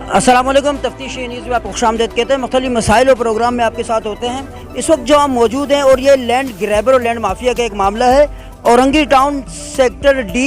अस्सलाम वालेकुम। तफ्तीश न्यूज़ में आपको खुशामदीद कहते हैं। मुख्तलिफ मसाइल और प्रोग्राम में आपके साथ होते हैं। इस वक्त जो हम मौजूद हैं और ये लैंड ग्रैबर और लैंड माफिया का एक मामला है औरंगी टाउन सेक्टर डी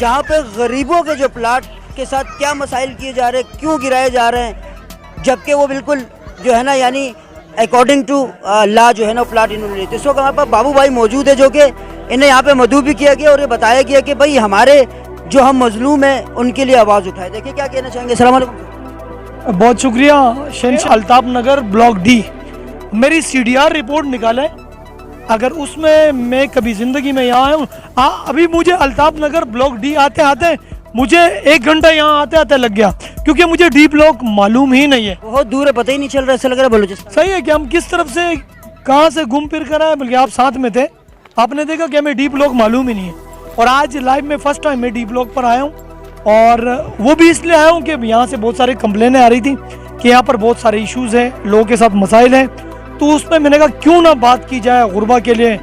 जहाँ पे गरीबों के जो प्लाट के साथ क्या मसाइल किए जा रहे हैं, क्यों गिराए जा रहे हैं, जबकि वो बिल्कुल जो है ना यानी अकॉर्डिंग टू लॉ जो है ना प्लाट इन्होंने लिए। इस वक्त हमारे पास बाबू भाई मौजूद है जो कि इन्हें यहाँ पे मदऊ भी किया गया और ये बताया गया कि भाई हमारे जो हम मजलूम हैं उनके लिए आवाज़ उठाए। देखिए क्या कहना चाहेंगे। अस्सलाम वालेकुम। बहुत शुक्रिया। अलताफ नगर ब्लॉक डी मेरी CDR रिपोर्ट निकाले, अगर उसमें मैं कभी ज़िंदगी में यहाँ आया हूँ। अभी मुझे अलताफ नगर ब्लॉक डी आते आते मुझे 1 घंटा यहाँ आते आते लग गया, क्योंकि मुझे डी ब्लॉक मालूम ही नहीं है। बहुत दूर है, पता ही नहीं चल रहा है, ऐसा लग रहा है बलूचिस्तान। सही है कि हम किस तरफ से कहाँ से घूम फिर कर आए, बल्कि आप साथ में थे, आपने देखा कि हमें डी ब्लॉक मालूम ही नहीं है। और आज लाइव में फर्स्ट टाइम मैं डी ब्लॉक पर आया हूँ, और वो भी इसलिए आया हूँ कि यहाँ से बहुत सारी कंप्लेनें आ रही थी कि यहाँ पर बहुत सारे इश्यूज़ हैं, लोगों के साथ मसाइल हैं। तो उसमें मैंने कहा क्यों ना बात की जाए गुरबा के लिए,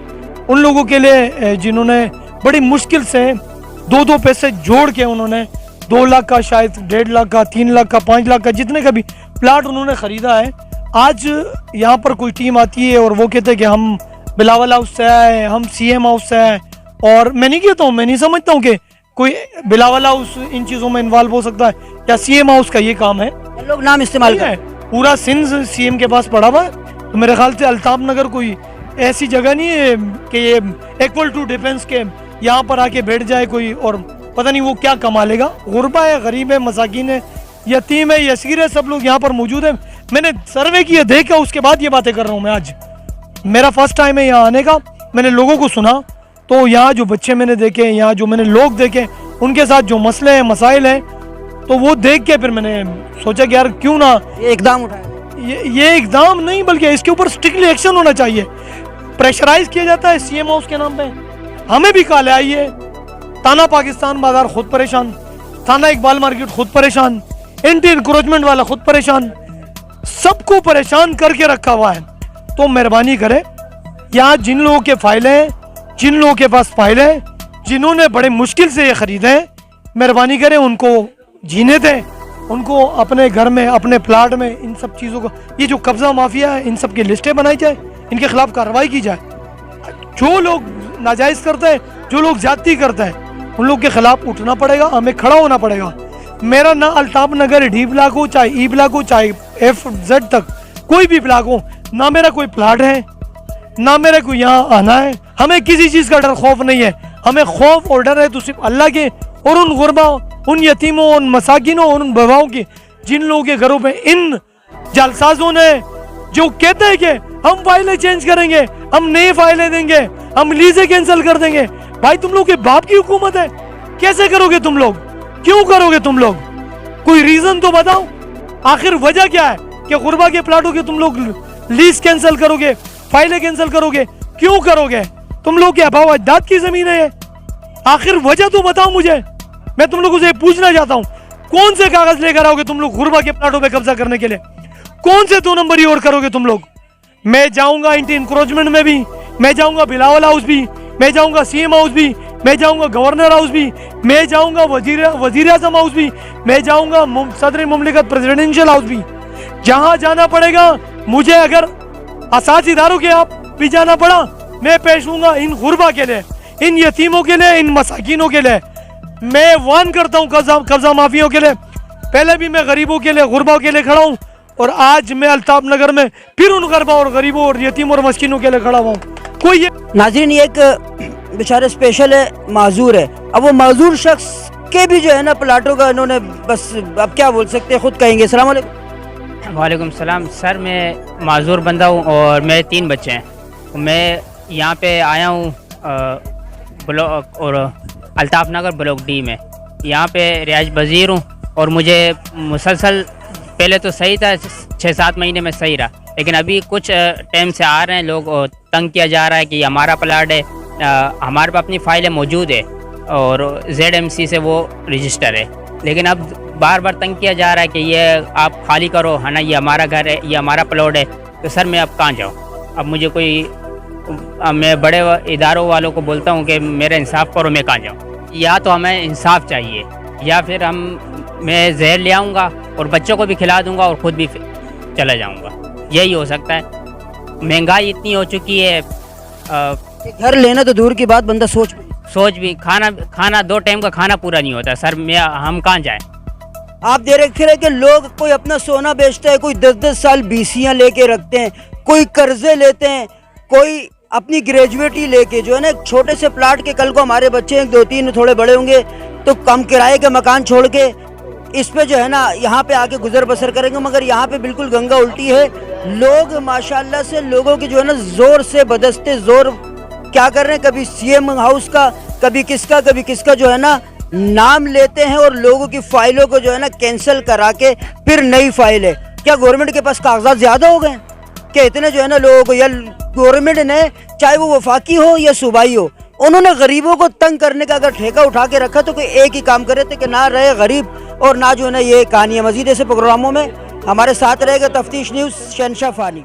उन लोगों के लिए जिन्होंने बड़ी मुश्किल से 2-2 पैसे जोड़ के उन्होंने 2 लाख का, शायद 1.5 लाख का, 3 लाख का, 5 लाख का, जितने का भी प्लाट उन्होंने ख़रीदा है। आज यहाँ पर कोई टीम आती है और वो कहते हैं कि हम बिलावल हाउस से आए, हम CM हाउस से आए, और मैं नहीं कहता हूँ, मैं नहीं समझता हूँ कि कोई बिलावल हाउस इन चीज़ों में इन्वॉल्व हो सकता है या CM हाउस का ये काम है। लोग नाम इस्तेमाल है, पूरा सिंध CM के पास पड़ा हुआ है। तो मेरे ख्याल से अलताफ नगर कोई ऐसी जगह नहीं है कि ये इक्वल टू डिफेंस के यहाँ पर आके बैठ जाए कोई और पता नहीं वो क्या कमा लेगा। गुरबा है, गरीब है, मसाकिन है, यतीम है, यसीर है, सब लोग यहाँ पर मौजूद है। मैंने सर्वे किए, देखा, उसके बाद ये बातें कर रहा हूँ मैं। आज मेरा फर्स्ट टाइम है यहाँ आने का। मैंने लोगों को सुना, तो यहाँ जो बच्चे मैंने देखे, यहाँ जो मैंने लोग देखे, उनके साथ जो मसले हैं, मसाइल हैं, तो वो देख के फिर मैंने सोचा कि यार क्यों ना ये इकदाम उठाए। ये इकदाम नहीं, बल्कि इसके ऊपर स्ट्रिक्टली एक्शन होना चाहिए। प्रेशराइज किया जाता है CM हाउस के नाम पे। हमें भी कहा ले आइए, थाना पाकिस्तान बाजार खुद परेशान, थाना इकबाल मार्केट खुद परेशान, एंटी इंक्रोचमेंट वाला खुद परेशान, सबको परेशान करके रखा हुआ है। तो मेहरबानी करें, यहाँ जिन लोगों के फाइल हैं, जिन लोगों के पास फाइल है, जिन्होंने बड़े मुश्किल से ये खरीदे हैं, मेहरबानी करें उनको जीने दें, उनको अपने घर में, अपने प्लाट में, इन सब चीज़ों को, ये जो कब्जा माफिया है, इन सब की लिस्टें बनाई जाए, इनके खिलाफ कार्रवाई की जाए। जो लोग नाजायज़ करते हैं, जो लोग ज्यादती करते हैं, उन लोग के खिलाफ उठना पड़ेगा, हमें खड़ा होना पड़ेगा। मेरा ना अलताफ नगर डी ब्लॉक हो, चाहे E ब्लॉक हो, चाहे FZ तक कोई भी ब्लॉक हो, ना मेरा कोई प्लाट है, ना मेरे को यहाँ आना है। हमें किसी चीज़ का डर खौफ नहीं है। हमें खौफ और डर है तो सिर्फ अल्लाह के और उन गुरबाओं, उन यतीमों, उन मसाकिनों, उन बेवाओं की, जिन लोगों के घरों पे इन जालसाजों ने जो कहते हैं कि हम फाइलें चेंज करेंगे, हम नई फाइलें देंगे, हम लीजें कैंसिल कर देंगे। भाई तुम लोग के बाप की हुकूमत है, कैसे करोगे तुम लोग? क्यों करोगे तुम लोग? कोई रीजन तो बताओ। आखिर वजह क्या है कि गुरबा के प्लाटों के तुम लोग लीज कैंसिल करोगे, फाइलें कैंसिल करोगे? क्यों करोगे? तुम लोग के अबाव अजदाद की जमीन है। आखिर वजह तो बताओ मुझे। मैं तुम लोगों से पूछना चाहता हूँ, कौन से कागज लेकर आओगे तुम लोग गुरबा के प्लाटों पे कब्जा करने के लिए? कौन से 2 नंबरी और करोगे तुम लोग? मैं जाऊंगा एंटी इंक्रोचमेंट में भी, मैं जाऊंगा बिलावल हाउस भी, मैं जाऊंगा CM हाउस भी, मैं जाऊंगा गवर्नर हाउस भी, मैं जाऊंगा वजीर आजम हाउस भी, मैं जाऊंगा सदर मुमलिकत प्रेसिडेंशियल हाउस भी। जहां जाना पड़ेगा मुझे, अगर असास इदारों के आप भी जाना पड़ा, मैं पेश हूँगा इन गुरबा के लिए, इन यतीमों के लिए, इन मसाकिनों के लिए। मैं वार्न करता हूँ कब्जा माफियों के लिए। पहले भी मैं गरीबों के लिए, गुरबा के लिए खड़ा हूँ, और आज मैं अलताफ नगर में फिर उन गरबा और गरीबों और यतीम और मस्किनों के लिए खड़ा हुआ हूँ। कोई ये नाज़रीन, ये एक बेचारे स्पेशल है, माजूर है। अब वो माजूर शख्स के भी जो है ना प्लाटों का इन्होंने बस अब क्या बोल सकते हैं, खुद कहेंगे। अस्सलाम वालेकुम। वालेकुम सलाम सर, मैं माजूर बंदा हूँ और मेरे 3 बच्चे हैं। मैं यहाँ पे आया हूँ ब्लॉक और अलताफ नगर ब्लॉक डी में। यहाँ पे रिहाइश पज़ीर हूँ और मुझे मुसलसल पहले तो सही था, 6-7 महीने में सही रहा, लेकिन अभी कुछ टाइम से आ रहे हैं लोग, तंग किया जा रहा है कि हमारा प्लाट है, हमारे पास अपनी फाइलें मौजूद है और ZMC से वो रजिस्टर है, लेकिन अब बार बार तंग किया जा रहा है कि ये आप खाली करो, है ना, ये हमारा घर है, ये हमारा प्लॉट है। तो सर मैं अब कहाँ जाऊँ? अब मुझे कोई, मैं बड़े इदारों वालों को बोलता हूँ कि मेरा इंसाफ करो, मैं कहाँ जाऊँ? या तो हमें इंसाफ चाहिए या फिर हम मैं जहर ले आऊँगा और बच्चों को भी खिला दूँगा और ख़ुद भी चला जाऊँगा। यही हो सकता है। महंगाई इतनी हो चुकी है, कि घर लेना तो दूर की बात, बंदा सोच भी खाना 2 टाइम का खाना पूरा नहीं होता सर। हम कहाँ जाएँ? आप दे रखे हैं कि लोग कोई अपना सोना बेचता है, कोई 10-10 साल बीसियाँ लेके रखते हैं, कोई कर्जे लेते हैं, कोई अपनी ग्रेजुएटी लेके जो है ना एक छोटे से प्लाट के, कल को हमारे बच्चे 2-3 थोड़े बड़े होंगे तो कम किराए के मकान छोड़ के इस पे जो है ना यहाँ पे आके गुजर बसर करेंगे। मगर यहाँ पे बिल्कुल गंगा उल्टी है। लोग माशाल्लाह से लोगों की जो है ना जोर से बदस्ते जोर क्या कर रहे हैं, कभी सीएम हाउस का, कभी किसका जो है ना नाम लेते हैं और लोगों की फाइलों को जो है ना कैंसिल करा के फिर नई फाइल है। क्या गवर्नमेंट के पास कागजात ज़्यादा हो गए कि इतने जो है ना लोगों को, या गवर्नमेंट ने चाहे वो वफाकी हो या सूबाई हो, उन्होंने गरीबों को तंग करने का अगर ठेका उठा के रखा तो कोई एक ही काम करे थे कि ना रहे गरीब और ना जो है ना ये कहानियाँ। मजीद ऐसे प्रोग्रामों में हमारे साथ रहेगा तफ्तीश न्यूज़ शहंशाह फ़ानी।